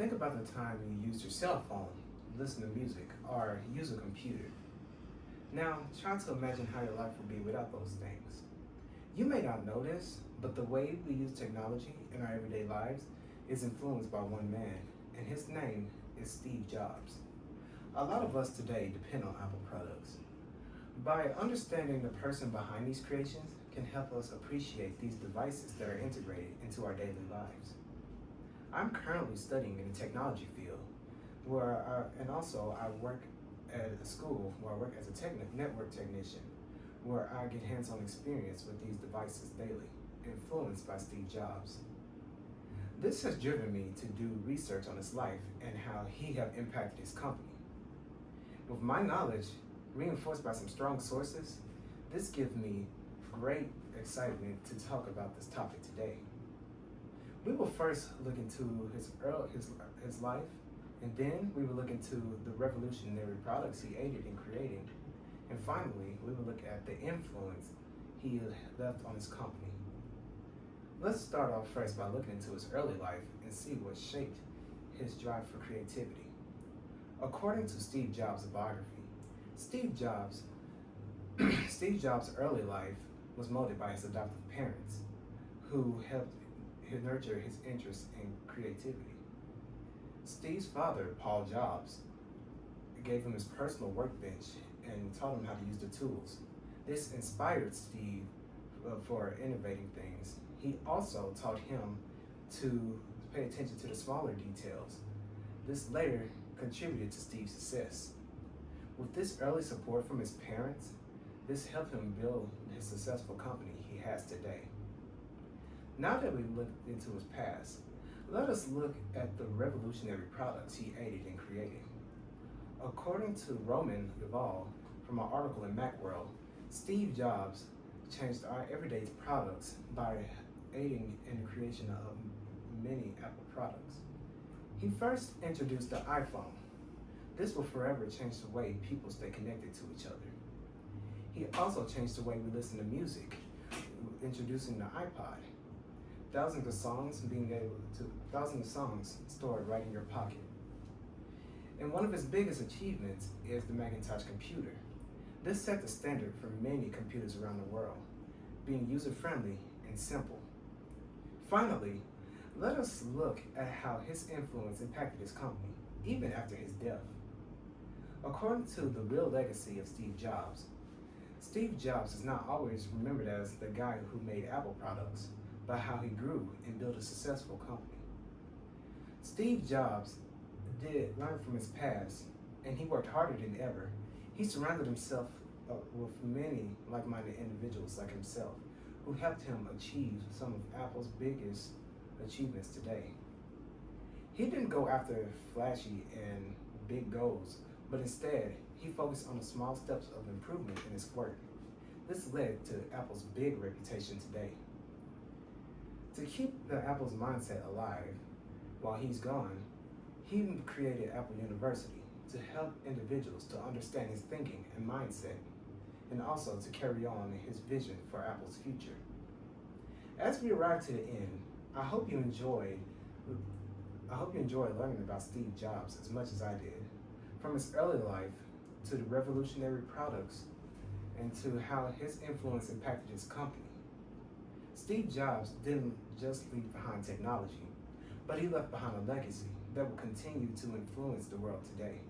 Think about the time you used your cell phone, listen to music, or use a computer. Now, try to imagine how your life would be without those things. You may not know this, but the way we use technology in our everyday lives is influenced by one man, and his name is Steve Jobs. A lot of us today depend on Apple products. By understanding the person behind these creations can help us appreciate these devices that are integrated into our daily lives. I'm currently studying in the technology field, and also I work at a school where I work as a network technician, where I get hands-on experience with these devices daily, influenced by Steve Jobs. This has driven me to do research on his life and how he have impacted his company. With my knowledge reinforced by some strong sources, this gives me great excitement to talk about this topic today. We will first look into his life, and then we will look into the revolutionary products he aided in creating, and finally we will look at the influence he left on his company. Let's start off first by looking into his early life and see what shaped his drive for creativity. According to Steve Jobs' biography, Steve Jobs' early life was molded by his adoptive parents, who helped nurture his interest in creativity. Steve's father, Paul Jobs, gave him his personal workbench and taught him how to use the tools. This inspired Steve for innovating things. He also taught him to pay attention to the smaller details. This later contributed to Steve's success. With this early support from his parents, this helped him build his successful company he has today. Now that we've looked into his past, let us look at the revolutionary products he aided in creating. According to Roman Duval, from an article in Macworld, Steve Jobs changed our everyday products by aiding in the creation of many Apple products. He first introduced the iPhone. This will forever change the way people stay connected to each other. He also changed the way we listen to music, introducing the iPod. Thousands of songs stored right in your pocket. And one of his biggest achievements is the Macintosh computer. This set the standard for many computers around the world, being user-friendly and simple. Finally, let us look at how his influence impacted his company, even after his death. According to the real legacy of Steve Jobs is not always remembered as the guy who made Apple products, but how he grew and built a successful company. Steve Jobs did learn from his past, and he worked harder than ever. He surrounded himself with many like-minded individuals like himself, who helped him achieve some of Apple's biggest achievements today. He didn't go after flashy and big goals, but instead, he focused on the small steps of improvement in his work. This led to Apple's big reputation today. To keep the Apple's mindset alive while he's gone, he created Apple University to help individuals to understand his thinking and mindset, and also to carry on his vision for Apple's future. As we arrive to the end, I hope you enjoyed learning about Steve Jobs as much as I did, from his early life to the revolutionary products and to how his influence impacted his company. Steve Jobs didn't just leave behind technology, but he left behind a legacy that will continue to influence the world today.